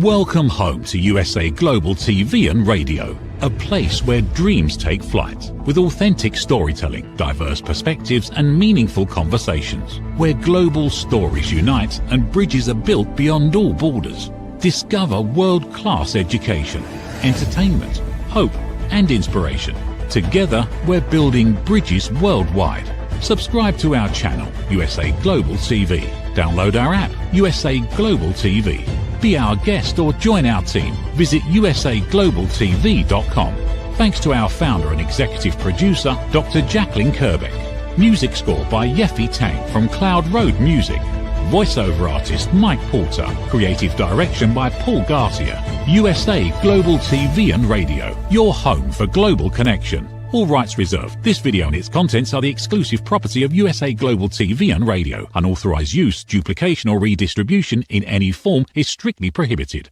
Welcome home to USA Global TV and Radio, a place where dreams take flight, with authentic storytelling, diverse perspectives and meaningful conversations, where global stories unite and bridges are built beyond all borders. Discover world-class education, entertainment, hope and inspiration. Together, we're building bridges worldwide. Subscribe to our channel, USA Global TV. Download our app, USA Global TV. Be our guest or join our team. Visit usaglobaltv.com. Thanks to our founder and executive producer, Dr. Jacqueline Kerbeck. Music score by Yeffy Tang from Cloud Road Music. Voiceover artist Mike Porter. Creative direction by Paul Garcia. USA Global TV and Radio. Your home for global connection. All rights reserved. This video and its contents are the exclusive property of USA Global TV and Radio. Unauthorized use, duplication or redistribution in any form is strictly prohibited.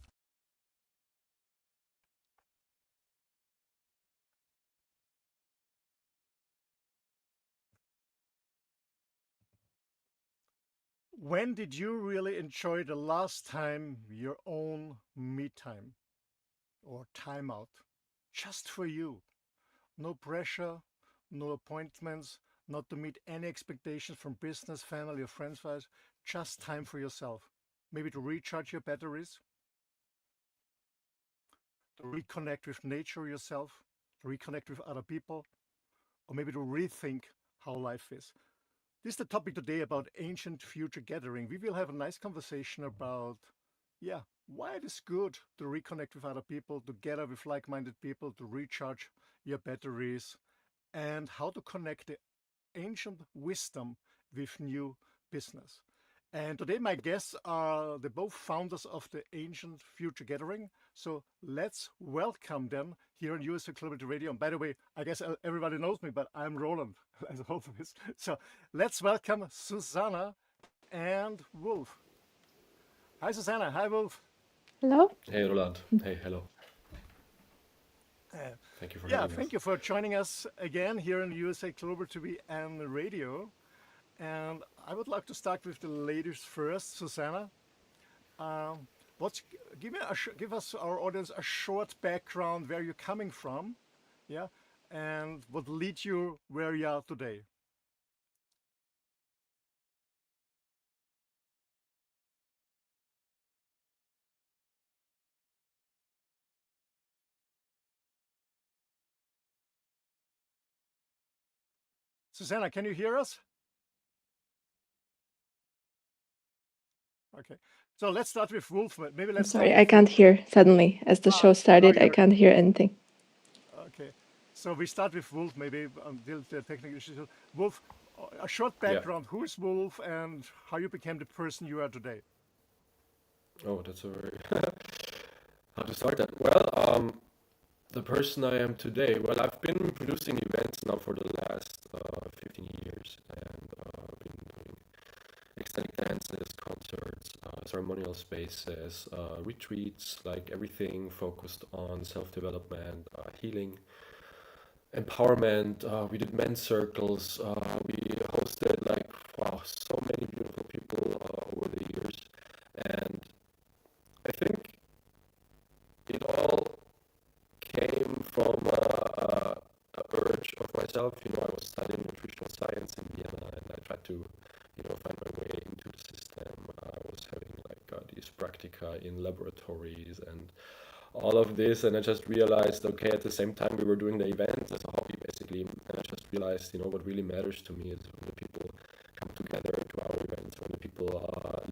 When did you really enjoy the last time your own me time or time out? Just for you. No pressure, no appointments, not to meet any expectations from business, family or friends, just time for yourself. Maybe to recharge your batteries, to reconnect with nature yourself, to reconnect with other people, or maybe to rethink how life is. This is the topic today about ancient future gathering. We will have a nice conversation about, why it is good to reconnect with other people, to gather with like-minded people, to recharge your batteries, and how to connect the ancient wisdom with new business. And today my guests are the both founders of the Ancient Future Gathering. So let's welcome them here on USA Global Radio. And by the way, I guess everybody knows me, but I'm Roland, as always. So let's welcome Zuzana and Wolf. Hi, Zuzana. Hi, Wolf. Hello. Hey, Roland. Hey, hello. Thank you for having us. Thank you for joining us again here on USA Global TV and Radio. And I would like to start with the ladies first, Zuzana. Give us our audience a short background where you're coming from, and what leads you where you are today. Zuzana, can you hear us? Okay, so let's start with Wolf. Maybe let's. I'm sorry, I can't hear suddenly. As the show started, I can't hear anything. Okay, so we start with Wolf, maybe until the technical issues. Wolf, a short background. Who is Wolf and how you became the person you are today? Oh, that's a very... How to start that? Well, the person I am today, well, I've been producing events now for the last 15 years, and been doing ecstatic dances, concerts, ceremonial spaces, retreats, like everything focused on self-development, healing, empowerment. We did men's circles. We hosted so many beautiful people over the years, and I think it all came from a urge of myself. I was studying nutritional science in Vienna, and I tried to, find my way into the system. I was having these practica in laboratories and all of this, and I just realized, okay, at the same time we were doing the events as a hobby, basically, and I just realized, what really matters to me is when the people come together to our events, when the people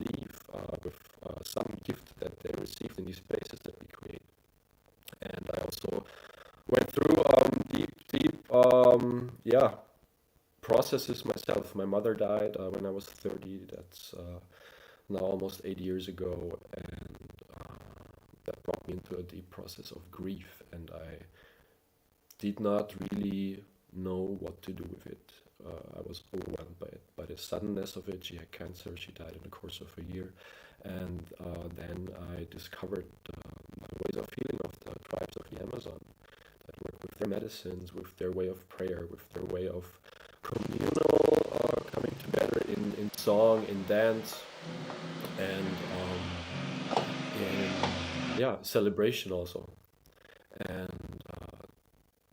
leave with some gift that they received in these spaces that we create. And I also went through deep processes myself. My mother died when I was 30. That's now almost 8 years ago, and that brought me into a deep process of grief, and I did not really know what to do with it. I was overwhelmed by it, by the suddenness of it. She had cancer. She died in the course of a year. And then I discovered ways of healing of the tribes of the Amazon that work with their medicines, with their way of prayer, with their way of communal coming together in song, in dance, and in yeah, celebration also. And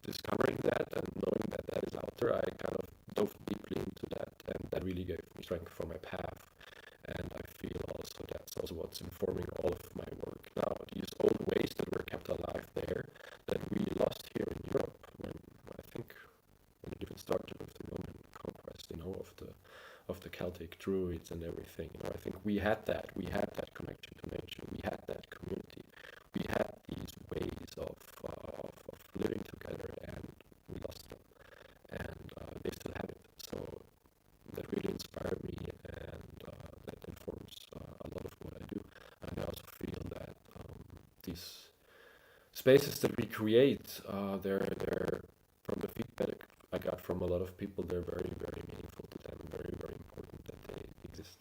discovering that and knowing that that is out there, I kind of dove deeply into that, and that really gave me strength for my path. And I feel also that's also what's informing all of my work now. These old ways that were kept alive there, that we lost here in Europe, when I think when it even started with the Roman conquest, of the Celtic Druids and everything. I think we had that connection to nature, we had that community, we had these ways of living together, and we lost them, and they still have it. So that really inspired me, and that informs a lot of what I do. And I also feel that these spaces that we create, they're from the feedback I got from a lot of people, they're very, very meaningful to them, very, very important that they exist.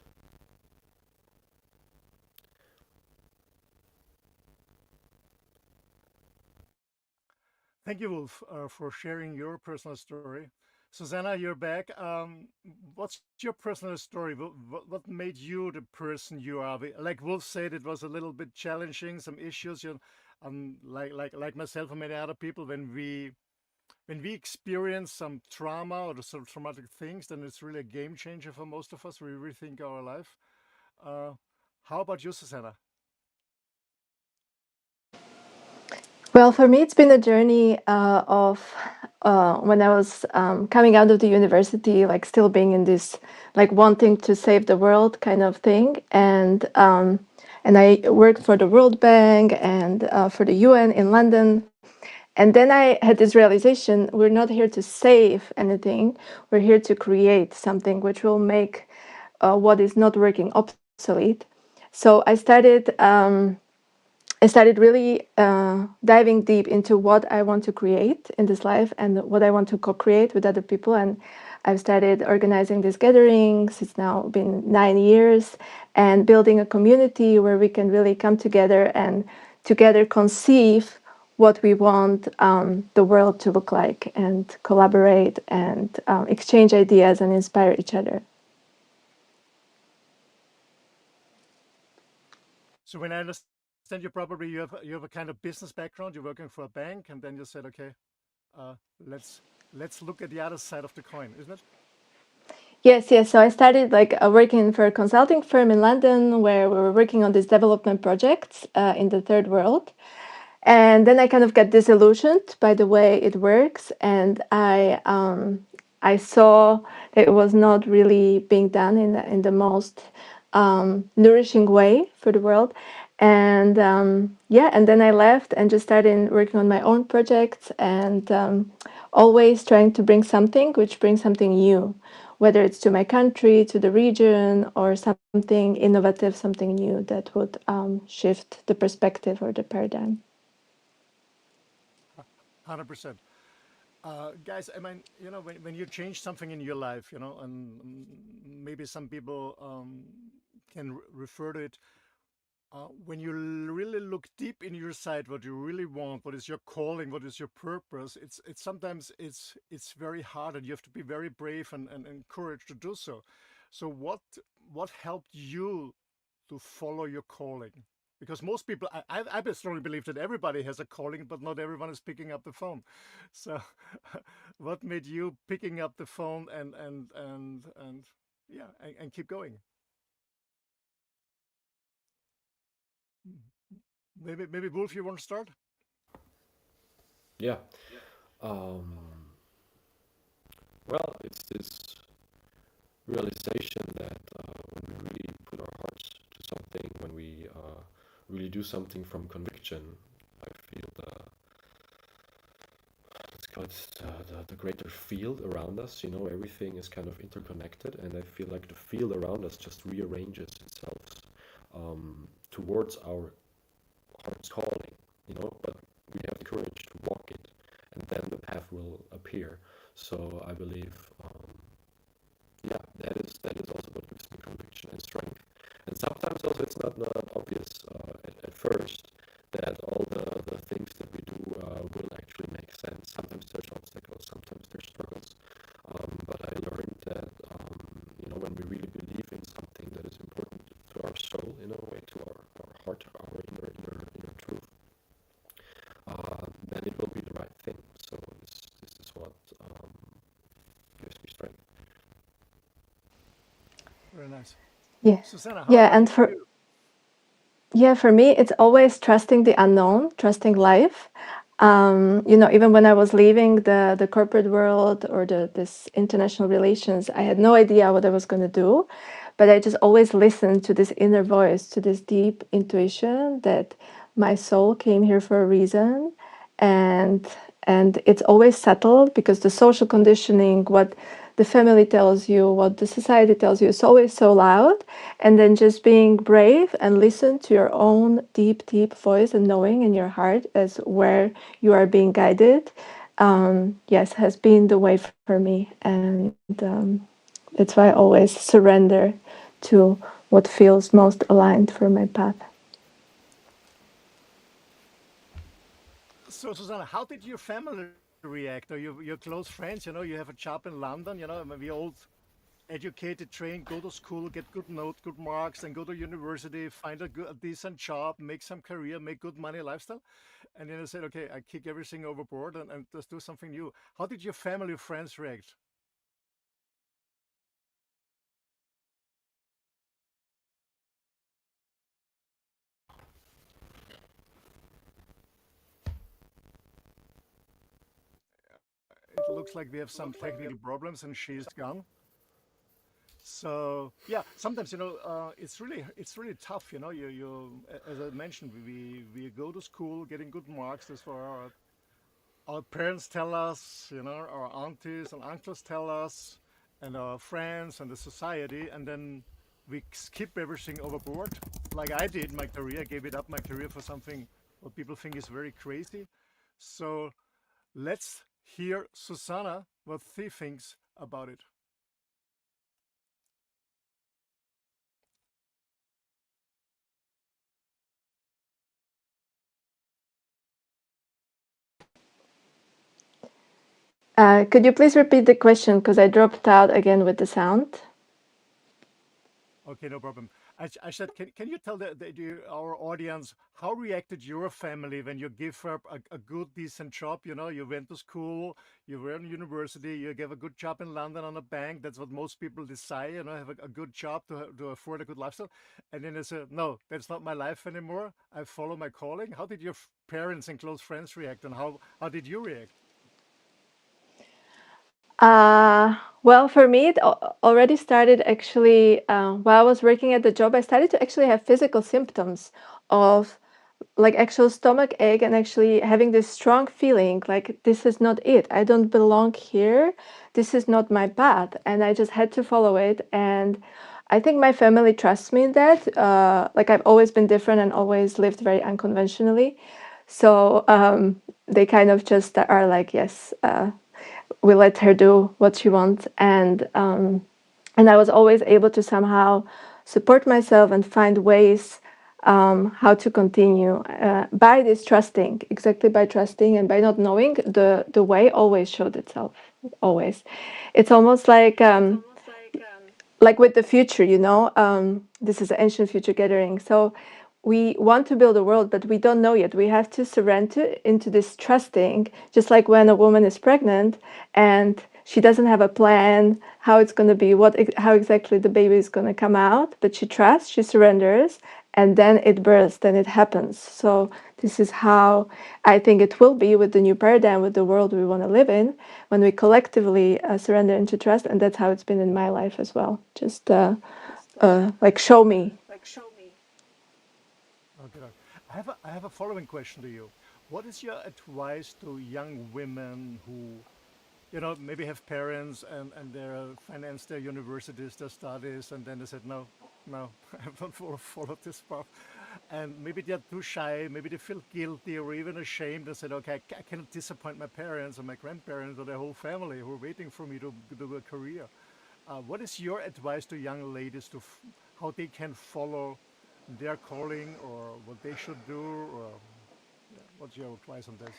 Thank you, Wolf, for sharing your personal story. Zuzana, you're back. What's your personal story? What made you the person you are? Like Wolf said, it was a little bit challenging, some issues. Like myself and many other people, when we experience some trauma or some traumatic things, then it's really a game changer for most of us. We rethink our life. How about you, Susanna? Well, for me, it's been a journey of when I was coming out of the university, like still being in this, like wanting to save the world kind of thing, and I worked for the World Bank and for the UN in London. And then I had this realization: we're not here to save anything; we're here to create something which will make what is not working obsolete. So I started really diving deep into what I want to create in this life and what I want to co-create with other people. And I've started organizing these gatherings. It's now been 9 years, and building a community where we can really come together and together conceive what we want the world to look like, and collaborate and exchange ideas and inspire each other. So when I understand you, probably you have a kind of business background. You're working for a bank, and then you said, okay, uh, let's look at the other side of the coin, isn't it? Yes, yes. So I started like working for a consulting firm in London, where we were working on these development projects in the third world. And then I kind of got disillusioned by the way it works, and I saw that it was not really being done in the most nourishing way for the world. And yeah, and then I left and just started working on my own projects, and always trying to bring something which brings something new, whether it's to my country, to the region, or something innovative, something new that would shift the perspective or the paradigm. 100%. Guys, I mean, when you change something in your life, and maybe some people can refer to it. When you really look deep in your side, what you really want, what is your calling, what is your purpose, it's sometimes it's very hard, and you have to be very brave and courage to do so. So what helped you to follow your calling? Because most people, I strongly believe that everybody has a calling, but not everyone is picking up the phone. So, what made you picking up the phone and yeah, and keep going? Maybe Wolf, you want to start? Yeah. Um, well, it's this realization that when we really put our hearts to something, when we really do something from conviction, I feel let's call it the greater field around us. Everything is kind of interconnected, and I feel like the field around us just rearranges itself towards our heart's calling. But we have the courage to walk it, and then the path will appear. So I believe. Yeah, that is also what gives me conviction and strength. And sometimes also it's not obvious at first that all the things that we do will actually make sense. Sometimes there's obstacles, sometimes there's struggles. But I learned that when we really believe in something that is important to our soul, in a way, to our heart, our inner truth, Very nice. Yeah. Susanna, how Yeah, about and you? for me, it's always trusting the unknown, trusting life. Even when I was leaving the corporate world or this international relations, I had no idea what I was going to do, but I just always listened to this inner voice, to this deep intuition that my soul came here for a reason, and it's always subtle because the social conditioning, what the family tells you, what the society tells you, is always so loud. And then just being brave and listen to your own deep, deep voice and knowing in your heart as where you are being guided, yes, has been the way for me. And it's why I always surrender to what feels most aligned for my path. So, Susanna, how did your family react? Or your close friends? You have a job in London. We all educated, trained, go to school, get good note, good marks, and go to university, find a decent job, make some career, make good money, lifestyle. And then I said, okay, I kick everything overboard and just do something new. How did your family, friends react? It looks like we have some technical problems and she's gone. So yeah, sometimes it's really tough. As I mentioned, we go to school, getting good marks. That's what our parents tell us. Our aunties and uncles tell us, and our friends and the society, and then we skip everything overboard. Like I did my career, gave it up my career for something what people think is very crazy. So let's hear Susanna what she thinks about it. Could you please repeat the question because I dropped out again with the sound? Okay, no problem. I said, can you tell our audience how reacted your family when you give up a good, decent job? You went to school, you were in university, you gave a good job in London on a bank. That's what most people desire, have a good job to afford a good lifestyle. And then they said, no, that's not my life anymore. I follow my calling. How did your parents and close friends react, and how did you react? Well, for me, it already started actually while I was working at the job. I started to actually have physical symptoms of like actual stomach ache and actually having this strong feeling like this is not it. I don't belong here. This is not my path. And I just had to follow it. And I think my family trusts me in that. Like I've always been different and always lived very unconventionally. So they kind of just are like, yes, we let her do what she wants, and I was always able to somehow support myself and find ways how to continue by this trusting, exactly by trusting and by not knowing. The way always showed itself. Always, it's almost like with the future, this is an ancient future gathering. So we want to build a world, but we don't know yet. We have to surrender into this trusting, just like when a woman is pregnant and she doesn't have a plan how it's going to be, how exactly the baby is going to come out, but she trusts, she surrenders, and then it births, then it happens. So this is how I think it will be with the new paradigm, with the world we want to live in, when we collectively surrender into trust. And that's how it's been in my life as well. Just like show me. Okay, doc. I have a following question to you. What is your advice to young women who maybe have parents and they finance their universities, their studies, and then they said, no, no, I don't want to follow this path. And maybe they're too shy, maybe they feel guilty or even ashamed and said, okay, I cannot disappoint my parents or my grandparents or their whole family who are waiting for me to do a career. What is your advice to young ladies how they can follow their calling or what they should do? Or what's your advice on this?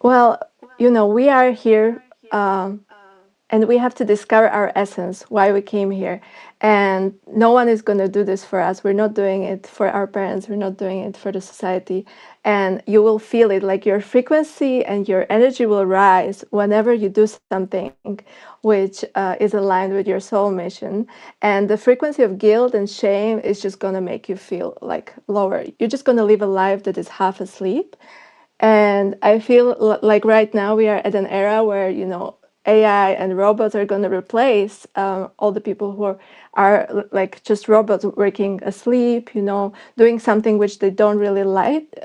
Well, we are here. Um, and we have to discover our essence, why we came here. And no one is going to do this for us. We're not doing it for our parents. We're not doing it for the society. And you will feel it, like your frequency and your energy will rise whenever you do something which is aligned with your soul mission. And the frequency of guilt and shame is just going to make you feel like lower. You're just going to live a life that is half asleep. And I feel like right now we are at an era where, AI and robots are going to replace all the people who are like just robots working asleep, doing something which they don't really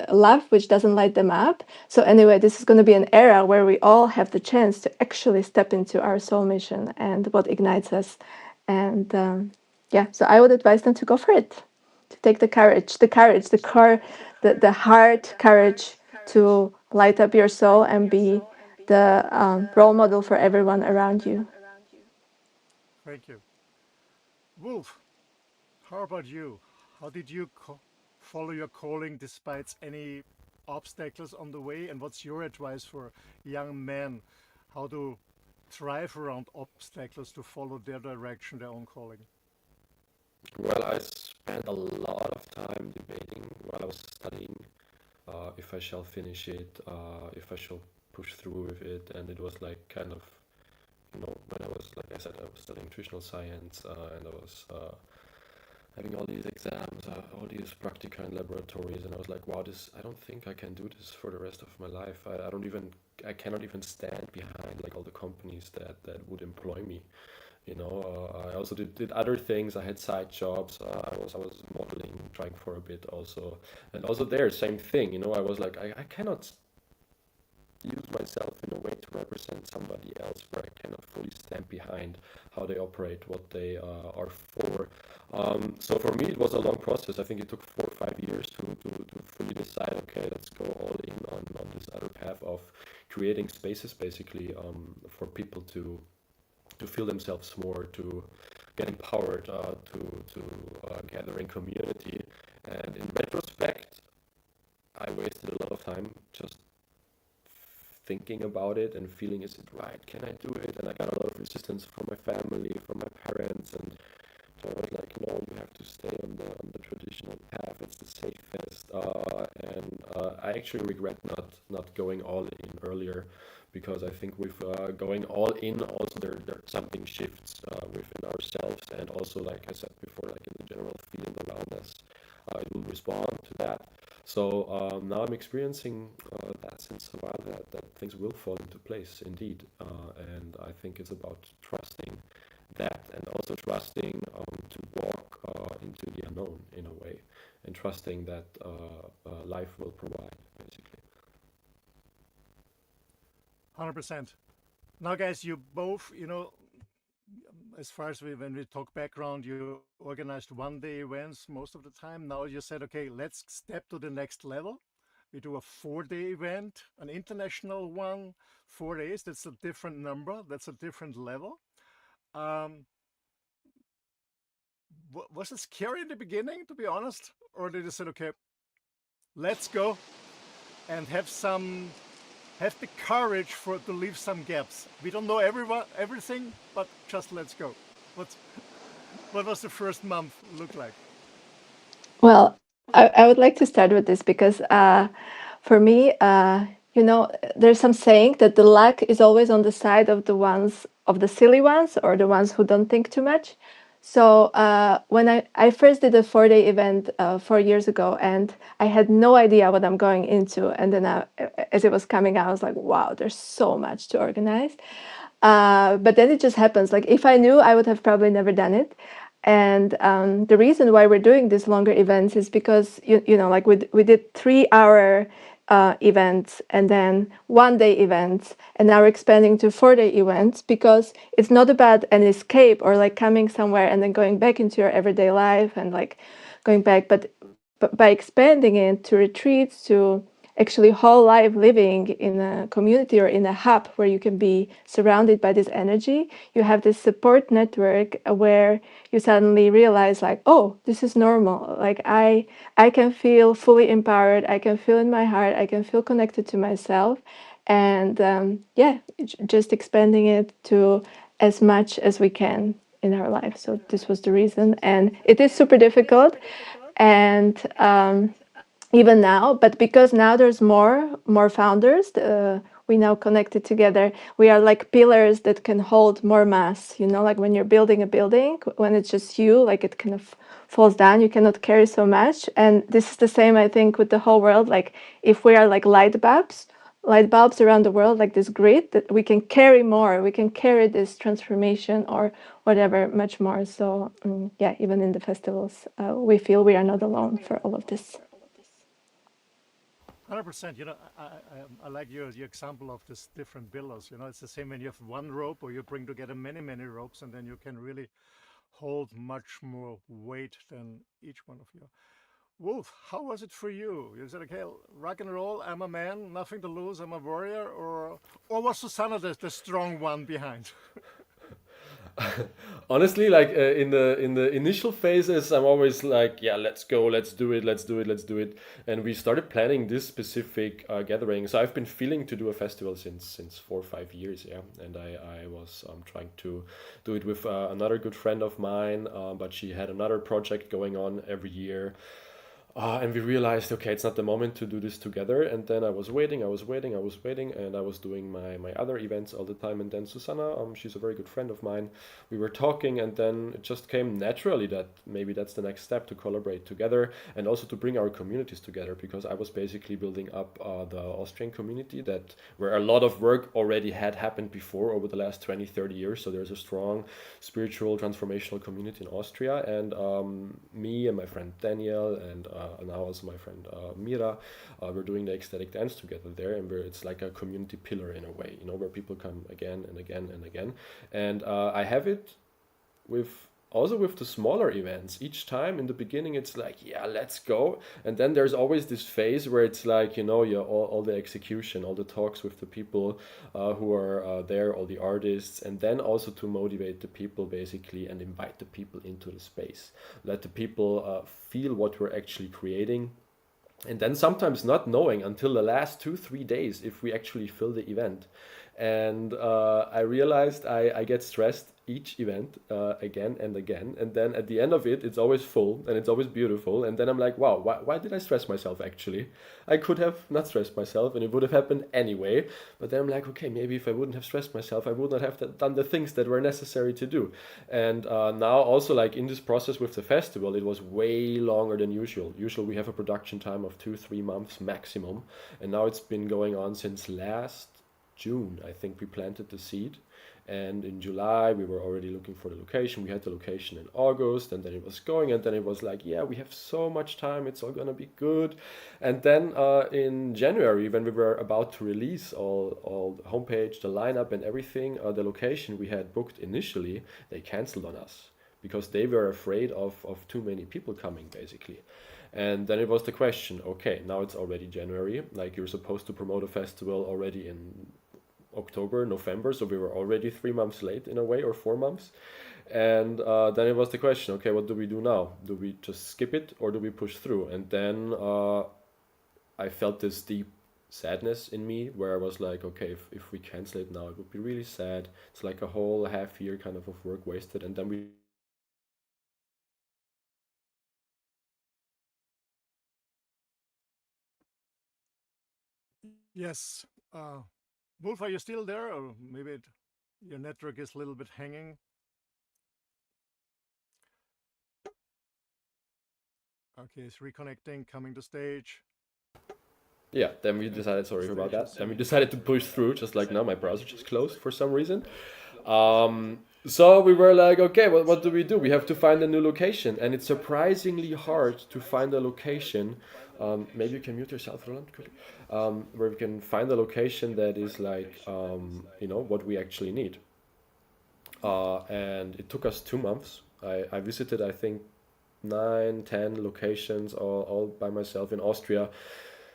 love, which doesn't light them up. So anyway, this is going to be an era where we all have the chance to actually step into our soul mission and what ignites us. And so I would advise them to go for it, to take the hard courage to light up your soul and be the role model for everyone around you. Thank you. Wolf, how about you? How did you follow your calling despite any obstacles on the way? And what's your advice for young men? How to thrive around obstacles to follow their direction, their own calling? Well, I spent a lot of time debating while I was studying if I shall finish it, if I shall push through with it, and it was like kind of, when I was, like I said, I was studying nutritional science, and I was having all these exams, all these practica and laboratories, and I was like, wow, I don't think I can do this for the rest of my life. I cannot even stand behind like all the companies that would employ me. I also did other things. I had side jobs. I was modeling, trying for a bit also, and also there, same thing. I was like, I cannot use myself in a way to represent somebody else where I cannot fully stand behind how they operate, what they are for. So for me, it was a long process. I think it took 4 or 5 years to fully decide, okay, let's go all in on this other path of creating spaces, basically, for people to feel themselves more, to get empowered, to gather in community. And in retrospect, I wasted a lot of time just thinking about it and feeling, is it right? Can I do it? And I got a lot of resistance from my family, from my parents, and so I was like, no, you have to stay on the traditional path. It's the safest. And I actually regret not going all in earlier, because I think with going all in, also there something shifts within ourselves, and also, like I said before, like in the general field around us, it will respond to that. So now I'm experiencing that since a while, that things will fall into place indeed, and I think it's about trusting that, and also trusting to walk into the unknown in a way, and trusting that life will provide, basically. 100%. Now, guys, you both, as far as when we talk background, you organized one-day events most of the time. Now you said, okay, let's step to the next level. We do a 4-day event, an international one, 4 days. That's a different number. That's a different level. Was it scary in the beginning, to be honest? Or did you say, okay, let's go and have the courage to leave some gaps? We don't know everything, but just let's go. What was the first month look like? Well, I would like to start with this because for me, there's some saying that the luck is always on the side of the silly ones, or the ones who don't think too much. So when I first did a 4-day event 4 years ago, and I had no idea what I'm going into, and then as it was coming out, I was like, wow, there's so much to organize. But then it just happens. Like, if I knew, I would have probably never done it. And the reason why we're doing these longer events is because like we did 3-hour events, and then 1-day events, and now we're expanding to 4-day events, because it's not about an escape or like coming somewhere and then going back into your everyday life and like going back, but by expanding it to retreats, to actually whole life living in a community or in a hub where you can be surrounded by this energy, you have this support network where you suddenly realize, like, oh, this is normal. Like I can feel fully empowered. I can feel in my heart. I can feel connected to myself. And just expanding it to as much as we can in our life. So this was the reason, and it is super difficult, and even now, but because now there's more founders, we now connected together. We are like pillars that can hold more mass, like when you're building a building, when it's just you, like it kind of falls down, you cannot carry so much. And this is the same, I think, with the whole world. Like if we are like light bulbs around the world, like this grid, that we can carry more, we can carry this transformation or whatever much more. So yeah, even in the festivals, we feel we are not alone for all of this. 100%. I like your example of this different pillars. It's the same when you have one rope or you bring together many ropes, and then you can really hold much more weight than each one of you. Wolf, how was it for you? You said, okay, rock and roll, I'm a man, nothing to lose, I'm a warrior, or was Zuzana the strong one behind? Honestly, like in the initial phases, I'm always like, yeah, let's go, let's do it. And we started planning this specific gathering. So I've been feeling to do a festival since 4 or 5 years, yeah. And I was trying to do it with another good friend of mine, but she had another project going on every year. And we realized, okay, it's not the moment to do this together. And then I was waiting, and I was doing my other events all the time. And then Zuzana, she's a very good friend of mine. We were talking, and then it just came naturally that maybe that's the next step, to collaborate together and also to bring our communities together, because I was basically building up the Austrian community where a lot of work already had happened before over the last 20, 30 years. So there's a strong spiritual transformational community in Austria. And me and my friend Daniel and now also my friend Mira, we're doing the ecstatic dance together there, and it's like a community pillar in a way, where people come again and again and again. And I have it with the smaller events. Each time in the beginning it's like, yeah, let's go, and then there's always this phase where it's like, all the execution, all the talks with the people who are there, all the artists, and then also to motivate the people basically and invite the people into the space, let the people feel what we're actually creating. And then sometimes not knowing until the last 2-3 days if we actually fill the event. And I realized I get stressed each event again and again. And then at the end of it, it's always full and it's always beautiful. And then I'm like, wow, why did I stress myself actually? I could have not stressed myself and it would have happened anyway. But then I'm like, okay, maybe if I wouldn't have stressed myself, I would not have done the things that were necessary to do. And now also, like in this process with the festival, it was way longer than usual. Usually we have a production time of 2-3 months maximum. And now it's been going on since last June. I think we planted the seed, and in July we were already looking for the location. We had the location in August, and then it was going, and then it was like, yeah, we have so much time, it's all gonna be good. And then in January, when we were about to release all the homepage, the lineup and everything, the location we had booked initially, they canceled on us because they were afraid of too many people coming basically. And then it was the question, okay, now it's already January, like you're supposed to promote a festival already in October, November, so we were already 3 months late in a way, or 4 months. And then it was the question, okay, what do we do now? Do we just skip it or do we push through? And then I felt this deep sadness in me where I was like, okay, if we cancel it now, it would be really sad. It's like a whole half year kind of work wasted. And then we Yes. Wolf, are you still there? Or maybe your network is a little bit hanging. Okay, it's reconnecting, coming to stage. Yeah, then we decided, sorry about that. Then we decided to push through, just like now my browser just closed for some reason. So we were like, okay, well, what do? We have to find a new location, and it's surprisingly hard to find a location. Maybe you can mute yourself, Roland, quickly. Where we can find a location that is like, what we actually need. And it took us 2 months. I visited, I think, 9, 10 locations all by myself in Austria.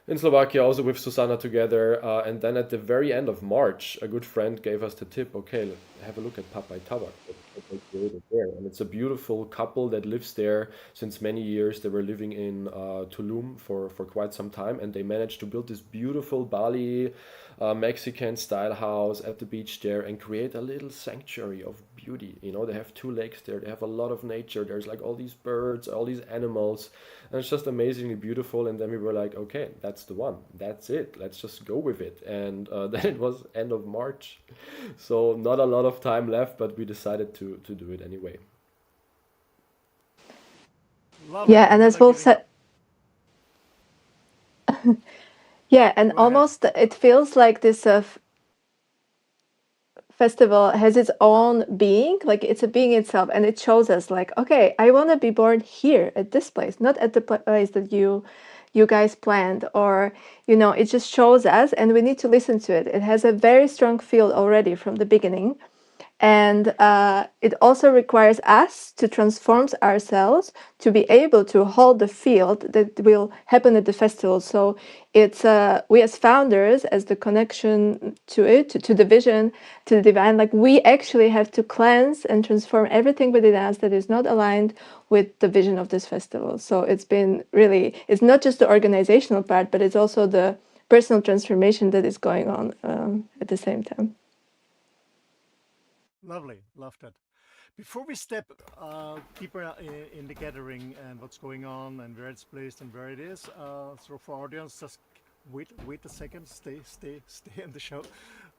in Slovakia, also with Zuzana together. And then at the very end of March, a good friend gave us the tip, okay, have a look at Papai Tabak. What they created there. And it's a beautiful couple that lives there since many years. They were living in Tulum for quite some time, and they managed to build this beautiful Bali Mexican style house at the beach there and create a little sanctuary of beauty. You know, they have 2 lakes there, they have a lot of nature, there's like all these birds, all these animals, and it's just amazingly beautiful. And then we were like, okay, that's the one, that's it, let's just go with it. And then it was end of March, so not a lot of time left, but we decided to do it anyway. Lovely. Yeah, and We're as not Wolf giving up. said, yeah, and Go ahead. almost it feels like this festival has its own being, like it's a being itself, and it shows us like, okay, I want to be born here at this place, not at the place that you guys planned, or it just shows us, and we need to listen to it. It has a very strong field already from the beginning. And it also requires us to transform ourselves to be able to hold the field that will happen at the festival. So it's we as founders, as the connection to it, to the vision, to the divine, like we actually have to cleanse and transform everything within us that is not aligned with the vision of this festival. So it's been really, it's not just the organizational part, but it's also the personal transformation that is going on at the same time. Lovely. Love that. Before we step deeper in the gathering and what's going on and where it's placed and where it is, so for our audience, just wait a second, stay in the show.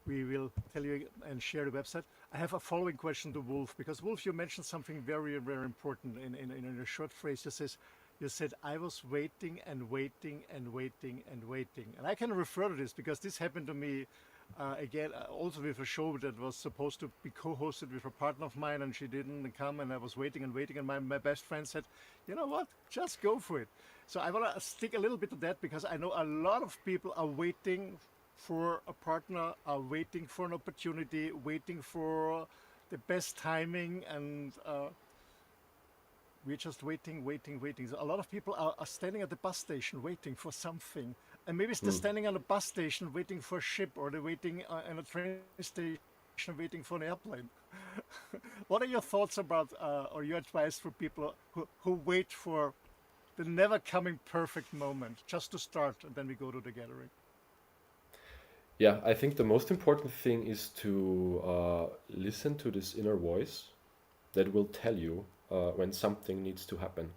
We will tell you and share the website. I have a following question to Wolf, because Wolf, you mentioned something very, very important in a short phrase. You said, I was waiting and waiting and waiting and waiting. And I can refer to this because this happened to me again, also with a show that was supposed to be co-hosted with a partner of mine, and she didn't come, and I was waiting and waiting, and my best friend said, you know what, just go for it. So I want to stick a little bit to that, because I know a lot of people are waiting for a partner, are waiting for an opportunity, waiting for the best timing, and we're just waiting. So a lot of people are standing at the bus station waiting for something. And maybe they're standing on a bus station waiting for a ship, or they're waiting in a train station waiting for an airplane. What are your thoughts about, or your advice for people who wait for the never coming perfect moment just to start, and then we go to the gathering? Yeah, I think the most important thing is to listen to this inner voice that will tell you when something needs to happen.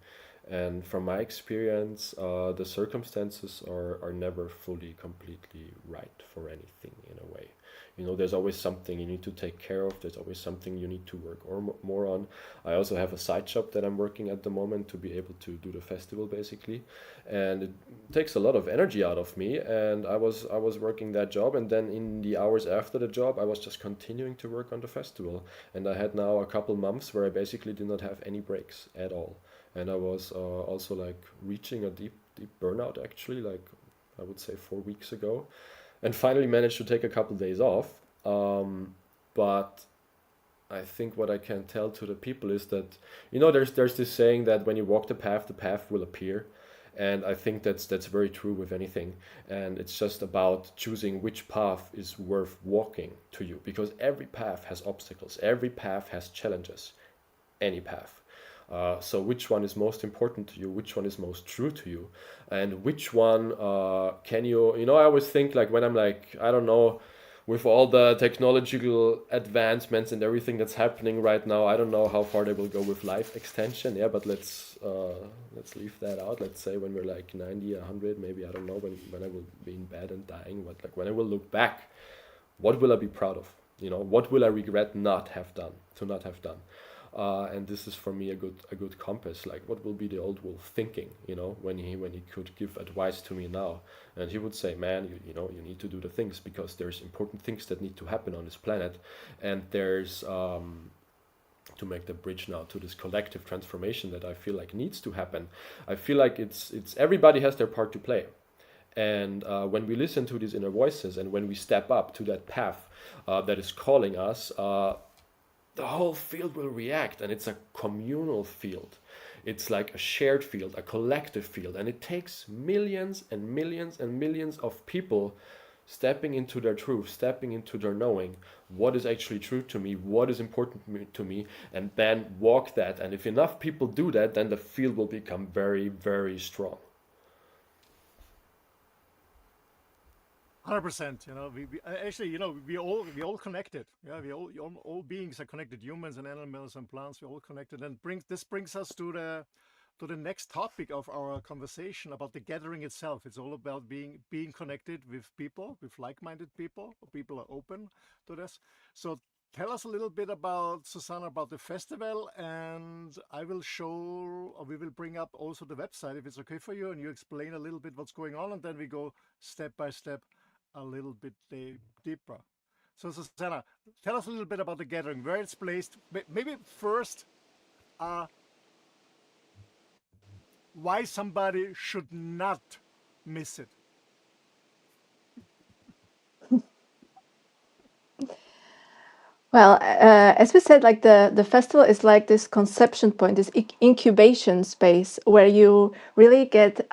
And from my experience, the circumstances are never fully, completely right for anything in a way. You know, there's always something you need to take care of. There's always something you need to work more on. I also have a side job that I'm working at the moment to be able to do the festival, basically. And it takes a lot of energy out of me. And I was working that job. And then in the hours after the job, I was just continuing to work on the festival. And I had now a couple months where I basically did not have any breaks at all. And I was also like reaching a deep burnout, actually, like I would say 4 weeks ago, and finally managed to take a couple days off. But I think what I can tell to the people is that, you know, there's this saying that when you walk the path will appear. And I think that's very true with anything. And it's just about choosing which path is worth walking to you, because every path has obstacles, every path has challenges, any path. So which one is most important to you, which one is most true to you, and which one can you, I always think, like, when I'm like, I don't know, with all the technological advancements and everything that's happening right now, I don't know how far they will go with life extension, but let's leave that out. Let's say when we're like 90, 100, maybe, I don't know, when I will be in bed and dying, but like when I will look back, what will I be proud of? What will I regret not have done? And this is for me a good compass. Like, what will be the old Wolf thinking, when he could give advice to me now? And he would say, man, you need to do the things, because there's important things that need to happen on this planet, and there's to make the bridge now to this collective transformation that I feel like needs to happen. I feel like it's everybody has their part to play. And when we listen to these inner voices, and when we step up to that path that is calling us, the whole field will react, and it's a communal field. It's like a shared field, a collective field, and it takes millions and millions and millions of people stepping into their truth, stepping into their knowing, what is actually true to me, what is important to me, and then walk that. And if enough people do that, then the field will become very, very strong. 100%. We actually, we all connected. Yeah, all beings are connected. Humans and animals and plants, we're all connected. And this brings us to the next topic of our conversation about the gathering itself. It's all about being connected with people, with like-minded people. People are open to this. So tell us a little bit about, Zuzana, about the festival, and I will show, or we will bring up also the website if it's okay for you, and you explain a little bit what's going on, and then we go step by step a little bit deeper. So Zuzana, tell us a little bit about the gathering, where it's placed. Maybe first, why somebody should not miss it. Well, as we said, like the festival is like this conception point, this incubation space where you really get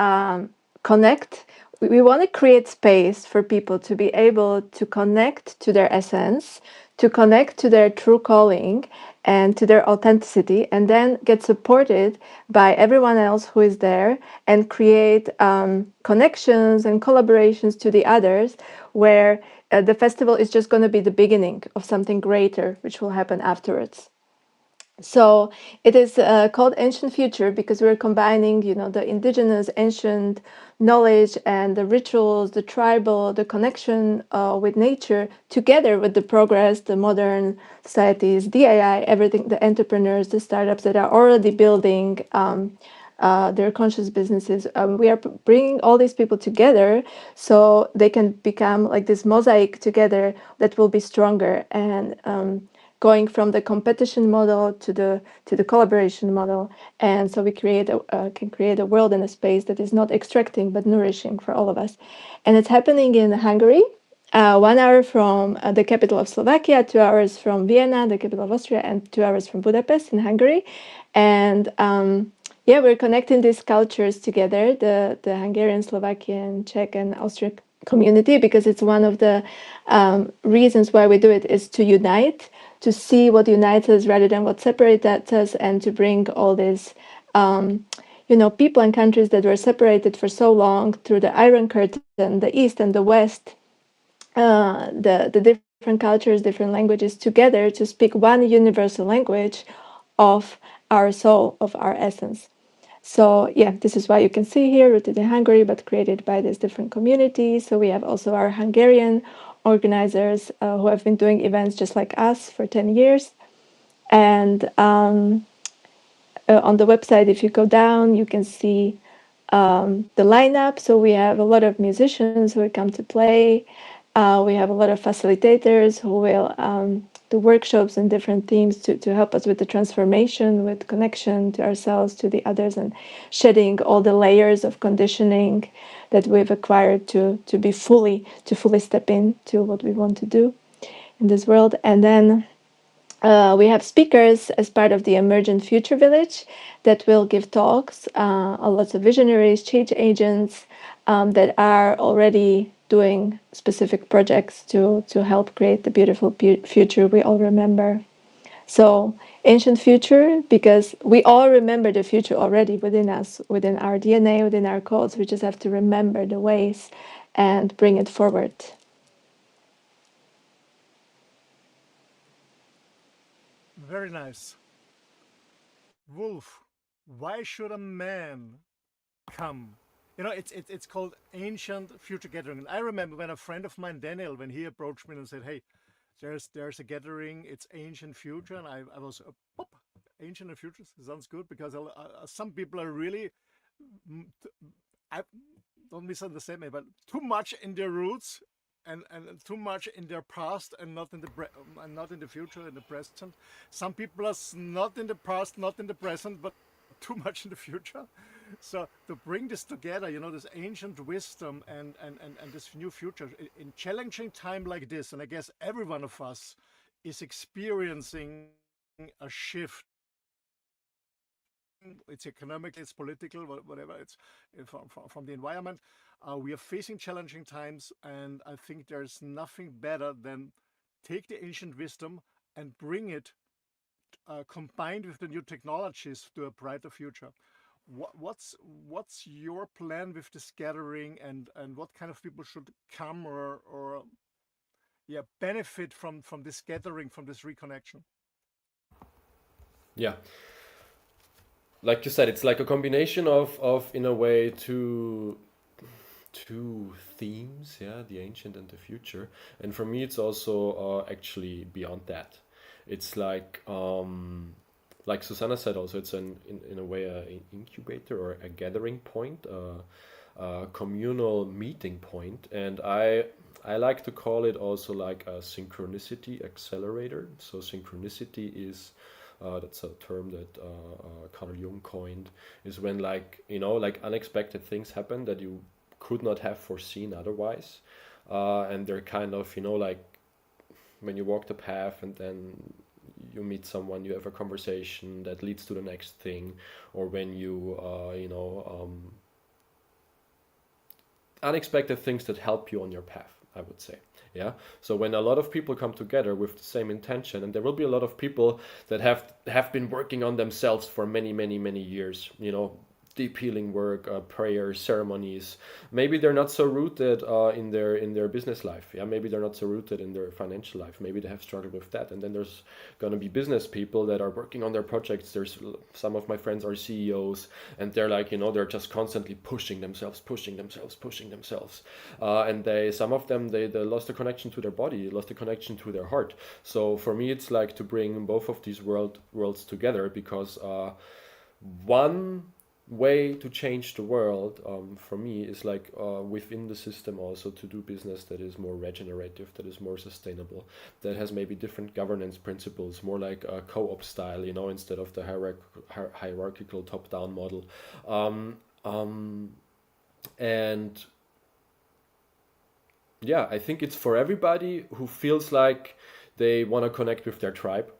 connect. We want to create space for people to be able to connect to their essence, to connect to their true calling and to their authenticity, and then get supported by everyone else who is there and create connections and collaborations to the others, where the festival is just going to be the beginning of something greater, which will happen afterwards. So it is called Ancient Future because we're combining, the indigenous ancient knowledge and the rituals, the tribal, the connection with nature, together with the progress, the modern societies, the AI, everything, the entrepreneurs, the startups that are already building their conscious businesses. We are bringing all these people together so they can become like this mosaic together that will be stronger, and going from the competition model to the collaboration model, and so we can create a world and a space that is not extracting but nourishing for all of us. And it's happening in Hungary, 1 hour from the capital of Slovakia, 2 hours from Vienna, the capital of Austria, and 2 hours from Budapest in Hungary. And yeah, we're connecting these cultures together, the Hungarian, Slovakian, Czech, and Austrian community, because it's one of the reasons why we do it is to unite, to see what unites us rather than what separates us, and to bring all these people and countries that were separated for so long through the Iron Curtain, the East and the West, the different cultures, different languages together to speak one universal language of our soul, of our essence. So yeah, this is why you can see here, rooted in Hungary, but created by these different communities. So we have also our Hungarian organizers who have been doing events just like us for 10 years. And on the website, if you go down, you can see the lineup. So we have a lot of musicians who will come to play. We have a lot of facilitators who will do workshops and different themes to help us with the transformation, with connection to ourselves, to the others, and shedding all the layers of conditioning that we've acquired to fully step into what we want to do in this world. And then we have speakers as part of the Emergent Future Village that will give talks, lots of visionaries, change agents that are already doing specific projects to help create the beautiful future we all remember. So ancient future, because we all remember the future already within us, within our DNA, within our codes. We just have to remember the ways and bring it forward. Very nice. Wolf, why should a man come? It's called Ancient Future Gathering. And I remember when a friend of mine, Daniel, when he approached me and said, "Hey, there's a gathering. It's Ancient Future," and I was pop, Ancient and Future sounds good, because some people are really, I don't misunderstand me, but too much in their roots, and too much in their past, and not in the future, in the present. Some people are not in the past, not in the present, but too much in the future. So to bring this together, this ancient wisdom and this new future in challenging time like this, and I guess every one of us is experiencing a shift it's economical, it's political, whatever, it's from the environment. We are facing challenging times, and I think there's nothing better than take the ancient wisdom and bring it combined with the new technologies to a brighter future. What's your plan with this gathering, and what kind of people should come or yeah, benefit from this gathering, from this reconnection? Yeah, like you said, it's like a combination of in a way two themes, yeah, the ancient and the future. And for me, it's also actually beyond that. It's like Zuzana said, also it's in a way an incubator or a gathering point, a communal meeting point, and I like to call it also like a synchronicity accelerator. So synchronicity is that's a term that Carl Jung coined, is when, like, like unexpected things happen that you could not have foreseen otherwise, and they're kind of, like when you walk the path and then you meet someone, you have a conversation that leads to the next thing, or when you unexpected things that help you on your path, I would say. Yeah. So when a lot of people come together with the same intention, and there will be a lot of people that have been working on themselves for many, many, many years, deep healing work, prayers, ceremonies. Maybe they're not so rooted in their business life. Yeah, maybe they're not so rooted in their financial life. Maybe they have struggled with that. And then there's gonna be business people that are working on their projects. There's some of my friends are CEOs, and they're like, they're just constantly pushing themselves, and some of them they lost the connection to their body, lost the connection to their heart. So for me, it's like to bring both of these worlds together, because one way to change the world, for me, is like within the system also to do business that is more regenerative, that is more sustainable, that has maybe different governance principles, more like a co-op style, instead of the hierarchical top-down model. And yeah, I think it's for everybody who feels like they want to connect with their tribe,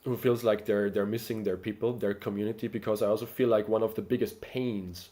who feels like they're missing their people, their community, because I also feel like one of the biggest pains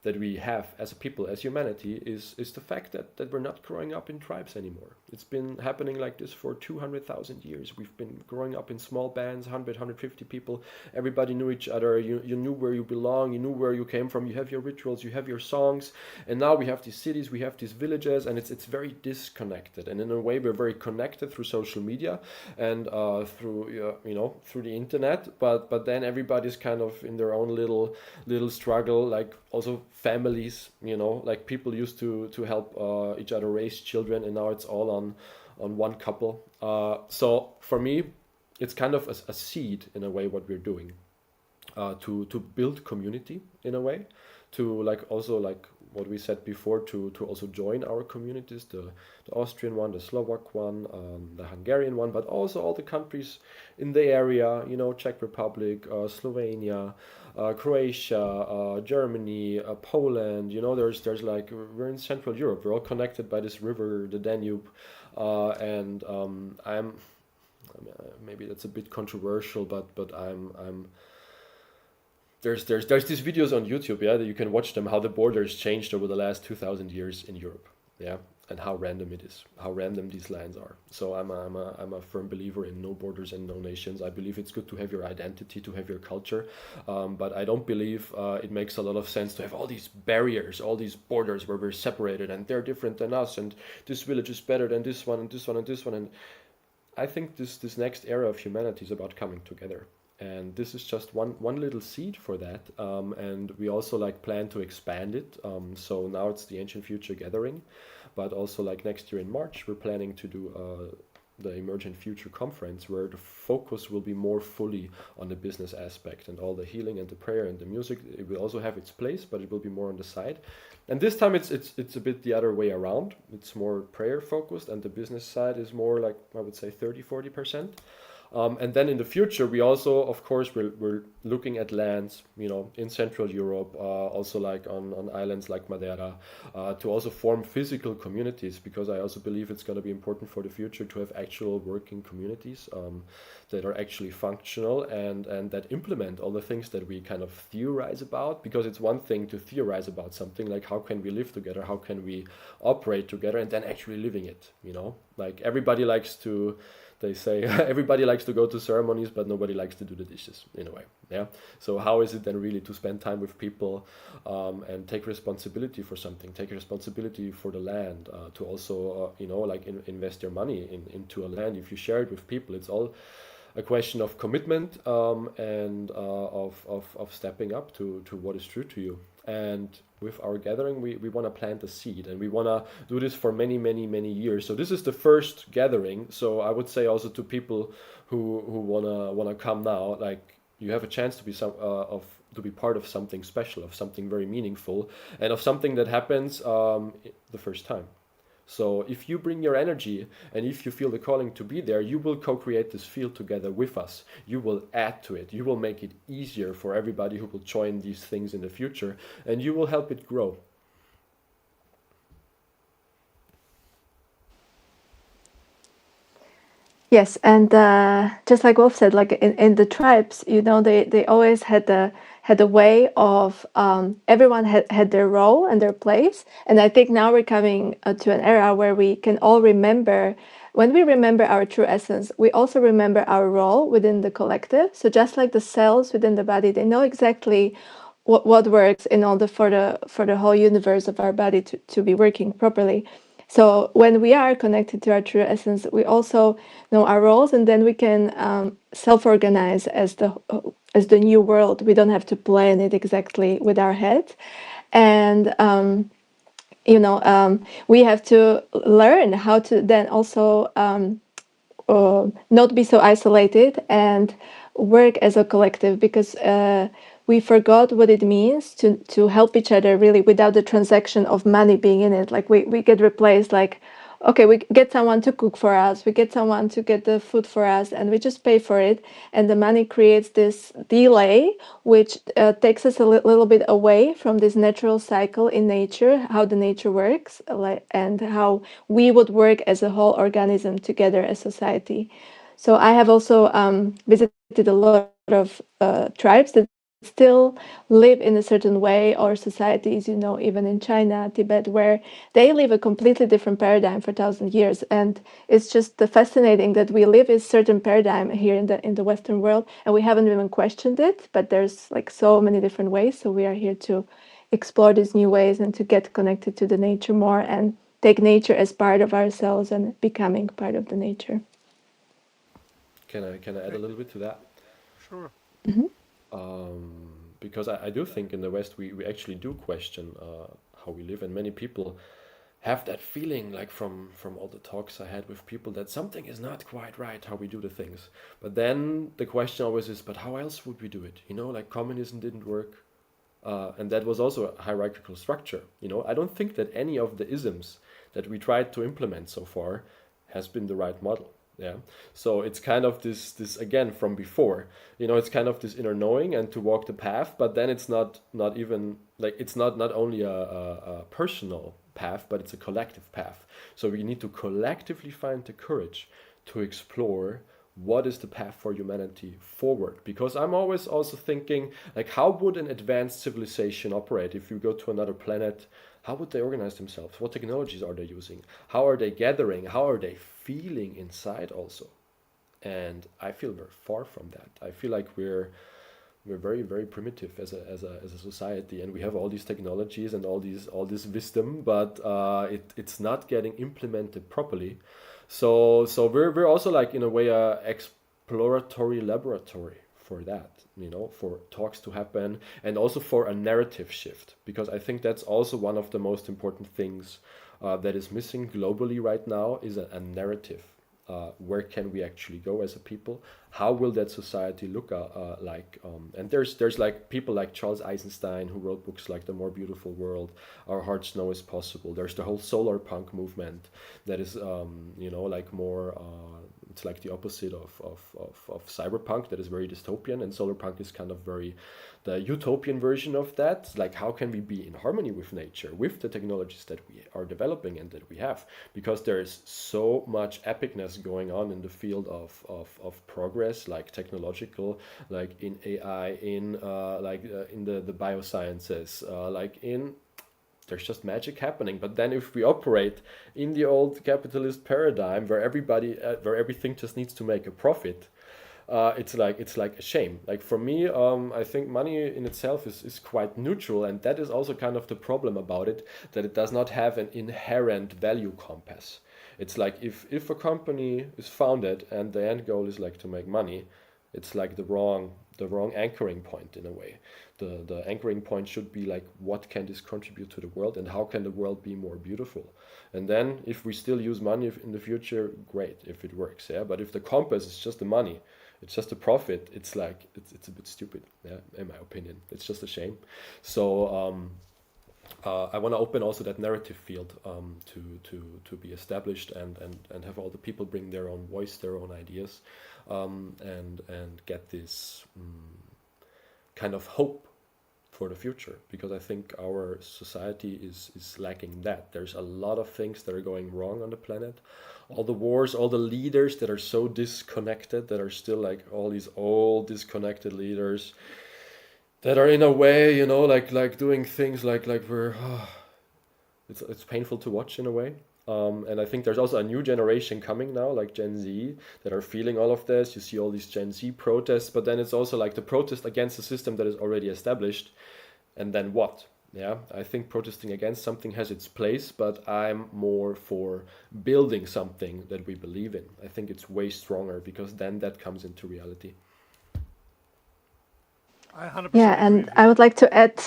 that we have as a people, as humanity, is the fact that we're not growing up in tribes anymore. It's been happening like this for 200,000 years. We've been growing up in small bands, 100, 150 people. Everybody knew each other. You knew where you belong. You knew where you came from. You have your rituals. You have your songs. And now we have these cities. We have these villages, and it's very disconnected. And in a way, we're very connected through social media and through through the internet. But then everybody's kind of in their own little struggle. Like also families, like people used to help each other raise children, and now it's all on one couple. So for me, it's kind of a seed in a way what we're doing, to build community in a way, to also what we said before, to also join our communities, the Austrian one, the Slovak one, the Hungarian one, but also all the countries in the area, Czech Republic, Slovenia, Croatia, Germany, Poland. There's like, we're in Central Europe. We're all connected by this river, the Danube, and maybe that's a bit controversial, but I'm there's these videos on YouTube, yeah, that you can watch them, how the borders changed over the last 2,000 years in Europe, yeah, and how random it is, how random these lands are. So I'm a firm believer in no borders and no nations. I believe it's good to have your identity, to have your culture, but I don't believe it makes a lot of sense to have all these barriers, all these borders where we're separated and they're different than us, and this village is better than this one and this one and this one. And I think this next era of humanity is about coming together. And this is just one little seed for that, and we also plan to expand it. So now it's the Ancient Future Gathering, but also next year in March we're planning to do the Emergent Future Conference, where the focus will be more fully on the business aspect, and all the healing and the prayer and the music, it will also have its place, but it will be more on the side. And this time it's a bit the other way around. It's more prayer focused, and the business side is more I would say 30-40%. And then in the future, we also, of course, we're looking at lands, in Central Europe, also like on islands like Madeira, to also form physical communities, because I also believe it's going to be important for the future to have actual working communities that are actually functional and that implement all the things that we kind of theorize about. Because it's one thing to theorize about something, like how can we live together, how can we operate together, and then actually living it, like everybody likes to, they say everybody likes to go to ceremonies, but nobody likes to do the dishes, in a way. Yeah. So how is it then really to spend time with people and take responsibility for something, take responsibility for the land, to also, like invest your money into a land. If you share it with people, it's all a question of commitment and of stepping up to what is true to you. And with our gathering, we want to plant a seed, and we want to do this for many, many, many years. So this is the first gathering. So I would say also to people who wanna come now, like, you have a chance to be to be part of something special, of something very meaningful, and of something that happens the first time. So if you bring your energy and if you feel the calling to be there, you will co-create this field together with us. You will add to it. You will make it easier for everybody who will join these things in the future, and you will help it grow. Yes, and just like Wolf said, like in the tribes, they always had a way of everyone had their role and their place. And I think now we're coming to an era where we can all remember. When we remember our true essence, we also remember our role within the collective. So just like the cells within the body, they know exactly what works in order for the whole universe of our body to be working properly. So when we are connected to our true essence, we also know our roles, and then we can self-organize as the new world. We don't have to plan it exactly with our head, and we have to learn how to then also not be so isolated and work as a collective, because we forgot what it means to help each other really without the transaction of money being in it. Like we get replaced, like, okay, we get someone to cook for us, we get someone to get the food for us, and we just pay for it. And the money creates this delay, which takes us a little bit away from this natural cycle in nature, how the nature works, and how we would work as a whole organism together as society. So I have also visited a lot of tribes that still live in a certain way, or societies, even in China, Tibet, where they live a completely different paradigm for 1,000 years. And it's just fascinating that we live a certain paradigm here in the Western world, and we haven't even questioned it, but there's like so many different ways. So we are here to explore these new ways and to get connected to the nature more and take nature as part of ourselves and becoming part of the nature. Can I add a little bit to that? Sure. Because I do think in the West we actually do question how we live, and many people have that feeling, like from all the talks I had with people, that something is not quite right how we do the things. But then the question always is, but how else would we do it? Like communism didn't work, and that was also a hierarchical structure. I don't think that any of the isms that we tried to implement so far has been the right model. Yeah. So it's kind of this again from before, it's kind of this inner knowing and to walk the path, but then it's not even like, it's not only a personal path, but it's a collective path. So we need to collectively find the courage to explore what is the path for humanity forward. Because I'm always also thinking, like, how would an advanced civilization operate if you go to another planet? How would they organize themselves? What technologies are they using? How are they gathering? How are they feeling inside also? And I feel very far from that. I feel like we're very, very primitive as a society, and we have all these technologies and all this wisdom, but it's not getting implemented properly. So we're also, like, in a way, a exploratory laboratory for that, for talks to happen, and also for a narrative shift, because I think that's also one of the most important things that is missing globally right now, is a narrative. Where can we actually go as a people? how will that society look like? And there's like people like Charles Eisenstein who wrote books like The More Beautiful World, Our Hearts Know Is Possible. There's the whole solar punk movement that is, like more, it's like the opposite of cyberpunk, that is very dystopian, and solar punk is kind of very the utopian version of that. Like, how can we be in harmony with nature, with the technologies that we are developing and that we have? Because there is so much epicness going on in the field of progress, like technological, like in AI, in in the biosciences, there's just magic happening. But then if we operate in the old capitalist paradigm where everything just needs to make a profit, it's like a shame. Like for me, I think money in itself is quite neutral, and that is also kind of the problem about it, that it does not have an inherent value compass. It's like if a company is founded and the end goal is like to make money, it's like the wrong anchoring point in a way. The anchoring point should be like, what can this contribute to the world, and how can the world be more beautiful? And then if we still use money in the future, great, if it works. Yeah, but if the compass is just the money, it's just a profit, it's like it's a bit stupid. Yeah, in my opinion, it's just a shame. So I want to open also that narrative field to be established, and have all the people bring their own voice, their own ideas, and get this kind of hope for the future, because I think our society is lacking that. There's a lot of things that are going wrong on the planet. All the wars, all the leaders that are so disconnected, that are still like all these old disconnected leaders that are in a way, like doing things like we're it's painful to watch in a way. And I think there's also a new generation coming now, like Gen Z, that are feeling all of this. You see all these Gen Z protests, but then it's also like the protest against the system that is already established. And then what? Yeah, I think protesting against something has its place, but I'm more for building something that we believe in. I think it's way stronger, because then that comes into reality. I 100% Yeah, agree and with I you. would like to add,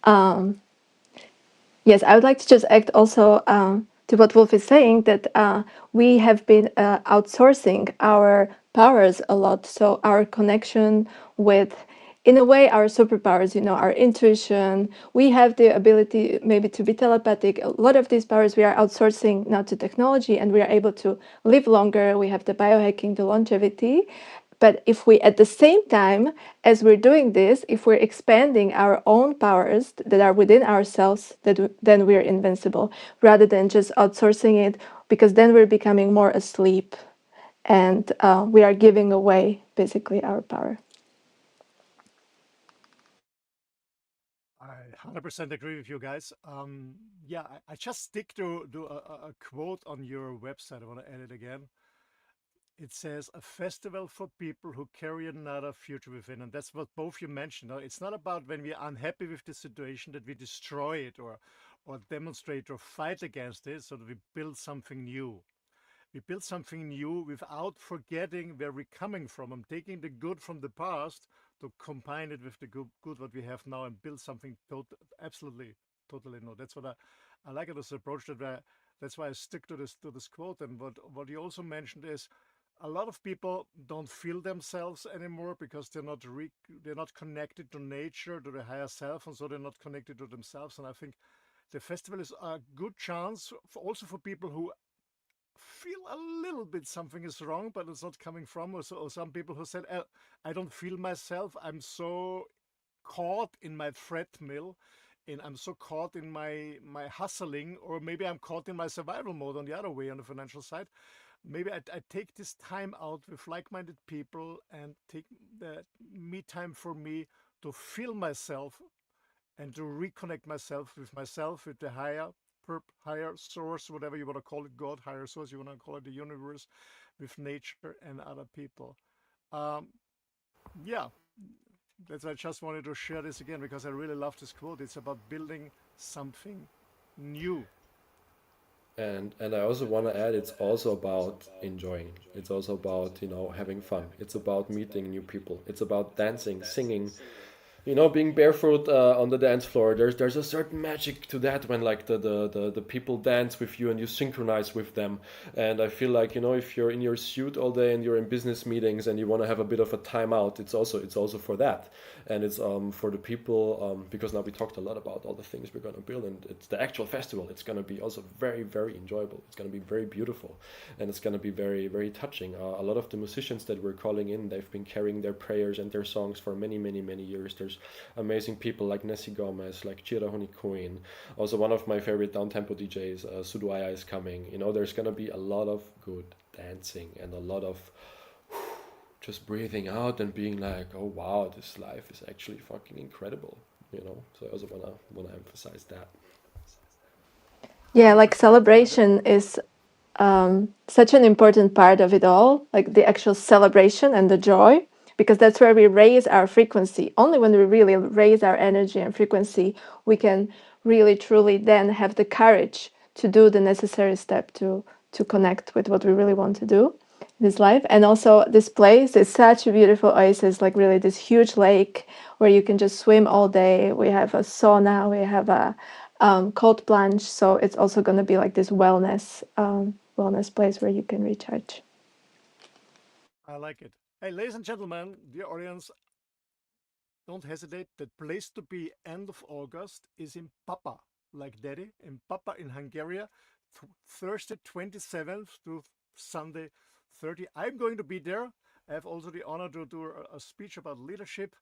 um, yes, I would like to just add also to what Wolf is saying, that we have been outsourcing our powers a lot. So our connection with, in a way, our superpowers, our intuition, we have the ability maybe to be telepathic. A lot of these powers we are outsourcing now to technology, and we are able to live longer. We have the biohacking, the longevity. But if we, at the same time as we're doing this, if we're expanding our own powers that are within ourselves, then we're invincible, rather than just outsourcing it, because then we're becoming more asleep, and we are giving away basically our power. I 100% agree with you guys. Yeah, I just stick to a quote on your website. I want to add it again. It says, a festival for people who carry another future within. And that's what both you mentioned. It's not about when we are unhappy with the situation that we destroy it or demonstrate or fight against it, so that we build something new. We build something new without forgetting where we're coming from. I'm taking the good from the past to combine it with the good what we have now and build something absolutely, totally new. That's what I like this approach. That's why I stick to this quote. And what you also mentioned is, a lot of people don't feel themselves anymore because they're not connected to nature, to the higher self, and so they're not connected to themselves. And I think the festival is a good chance also for people who feel a little bit something is wrong, but it's not coming from, or some people who said, I don't feel myself. I'm so caught in my treadmill, and I'm so caught in my hustling, or maybe I'm caught in my survival mode on the other way, on the financial side. Maybe I take this time out with like-minded people and take the me time for me to feel myself and to reconnect myself, with the higher source, whatever you want to call it, God, higher source, you want to call it the universe, with nature and other people. Um, yeah, that's I just wanted to share this again because I really love this quote. It's about building something new. And I also want to add, it's also about enjoying. It's also about, having fun. It's about meeting new people. It's about dancing, singing, being barefoot on the dance floor, there's a certain magic to that when like the people dance with you and you synchronize with them. And I feel like, if you're in your suit all day and you're in business meetings and you want to have a bit of a timeout, it's also for that. And it's for the people, because now we talked a lot about all the things we're going to build, and it's the actual festival. It's going to be also very, very enjoyable. It's going to be very beautiful, and it's going to be very, very touching. A lot of the musicians that we're calling in, they've been carrying their prayers and their songs for many, many, many years. There's amazing people like Nessie Gomez, like Chira Honeycoin. Also, one of my favorite down-tempo DJs, Suduaya, is coming. There's going to be a lot of good dancing and a lot of just breathing out and being like, oh wow, this life is actually fucking incredible. So I also wanna emphasize that. Yeah, like celebration is such an important part of it all, like the actual celebration and the joy, because that's where we raise our frequency. Only when we really raise our energy and frequency, we can really truly then have the courage to do the necessary step to connect with what we really want to do in this life. And also this place is such a beautiful oasis, like really this huge lake where you can just swim all day. We have a sauna, we have a cold plunge, so it's also going to be like this wellness place where you can recharge. I like it. Hey, ladies and gentlemen, dear audience, don't hesitate. The place to be end of August is in Papa, like Daddy, in Papa in Hungary, Thursday 27th to Sunday 30. I'm going to be there. I have also the honor to do a speech about leadership.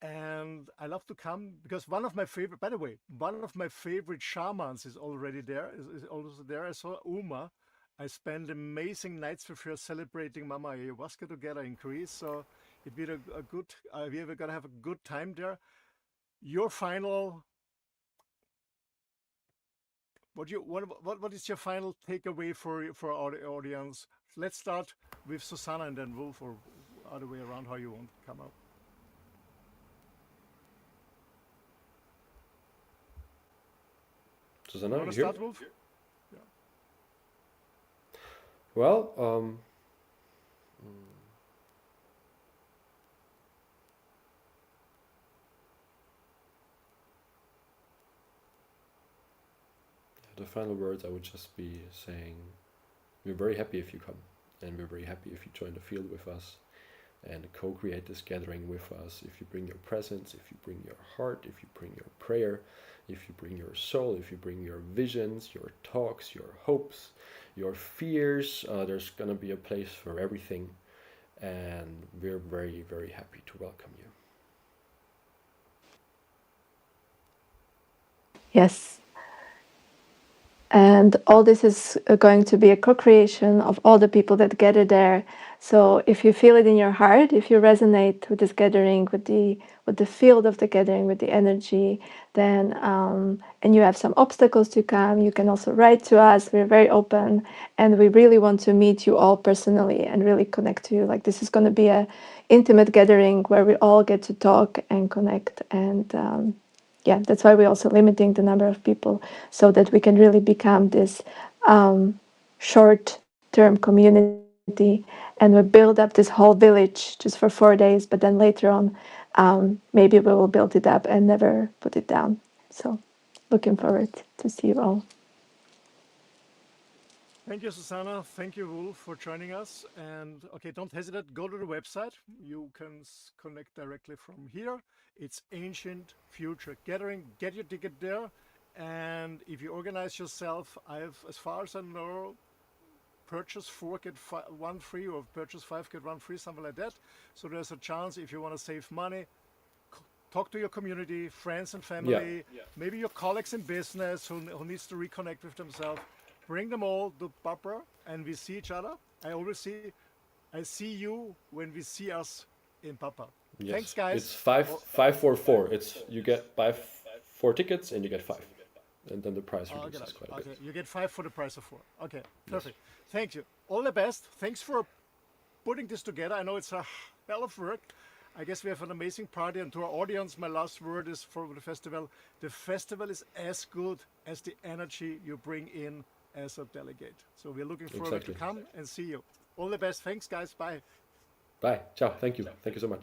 And I love to come because one of my favorite, by the way, one of my favorite shamans is already there, is also there. I saw Uma. I spent amazing nights with her celebrating Mama Ayahuasca together in Greece. So it will be a good, we're going to have a good time there. Your final, what is your final takeaway for our audience? Let's start with Zuzana and then Wolf, or other way around, how you want to come up. Zuzana, Want to start, Wolf? Yeah. Well, the final words I would just be saying, we're very happy if you come, and we're very happy if you join the field with us and co-create this gathering with us. If you bring your presence, if you bring your heart, if you bring your prayer, if you bring your soul, if you bring your visions, your talks, your hopes, your fears, there's going to be a place for everything, and we're very, very happy to welcome you. Yes. And all this is going to be a co-creation of all the people that gather there. So if you feel it in your heart, if you resonate with this gathering, with the field of the gathering, with the energy, then and you have some obstacles to come, you can also write to us. We're very open, and we really want to meet you all personally and really connect to you. Like, this is going to be a intimate gathering where we all get to talk and connect, and yeah, that's why we're also limiting the number of people, so that we can really become this short-term community, and we build up this whole village just for 4 days, but then later on maybe we will build it up and never put it down. So looking forward to see you all. Thank you, Zuzana. Thank you, Wolf, for joining us. And okay, don't hesitate. Go to the website. You can connect directly from here. It's Ancient Future Gathering. Get your ticket there. And if you organize yourself, I have, as far as I know, purchase 4 get 1 free, or purchase 5 get 1 free, something like that. So there's a chance, if you want to save money, talk to your community, friends and family, maybe your colleagues in business who needs to reconnect with themselves. Bring them all to Papa, and we see each other. I see you when we see us in Papa. Yes. Thanks, guys. It's 544. It's you get buy 4 tickets and you get 5, and then the price reduces quite a bit. You get 5 for the price of 4. Okay, perfect. Yes. Thank you. All the best. Thanks for putting this together. I know it's a hell of work. I guess we have an amazing party, and to our audience, my last word is for the festival. The festival is as good as the energy you bring in as a delegate. So we're looking forward to come and see you. All the best. Thanks, guys. Bye. Bye. Ciao. Thank you. Thank you so much.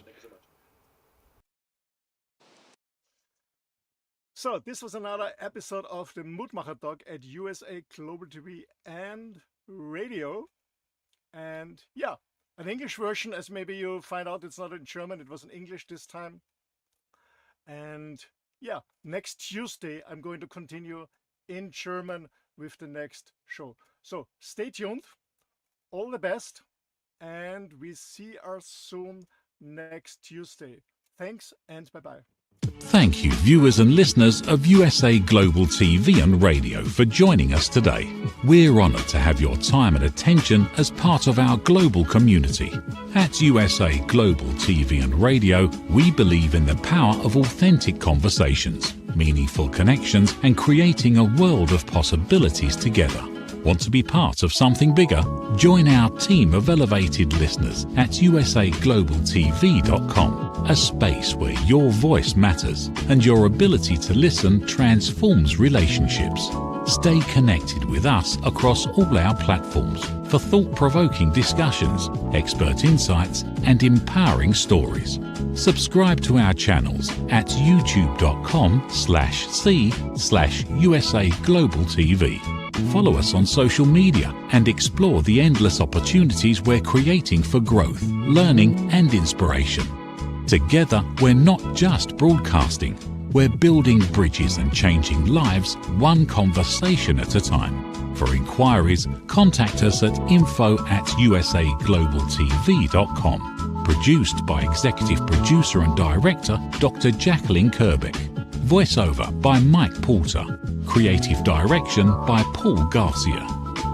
So this was another episode of the MUTMACHER Talk at USA Global TV and Radio. And yeah, an English version, as maybe you find out it's not in German, it was in English this time. And yeah, next Tuesday I'm going to continue in German with the next show. So stay tuned, all the best, and we see us soon next Tuesday. Thanks and bye-bye. Thank you, viewers and listeners of USA Global TV and Radio, for joining us today. We're honoured to have your time and attention as part of our global community. At USA Global TV and Radio, we believe in the power of authentic conversations, meaningful connections, and creating a world of possibilities together. Want to be part of something bigger? Join our team of elevated listeners at usaglobaltv.com, a space where your voice matters and your ability to listen transforms relationships. Stay connected with us across all our platforms for thought-provoking discussions, expert insights, and empowering stories. Subscribe to our channels at youtube.com/c/USA Global TV. Follow us on social media and explore the endless opportunities we're creating for growth, learning, and inspiration. Together, we're not just broadcasting, we're building bridges and changing lives one conversation at a time. For inquiries, contact us at info@usaglobaltv.com. Produced by Executive Producer and Director Dr. Jacqueline Kerbeck. Voiceover by Mike Porter. Creative direction by Paul Garcia.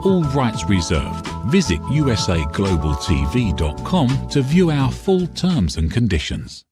All rights reserved. Visit usaglobaltv.com to view our full terms and conditions.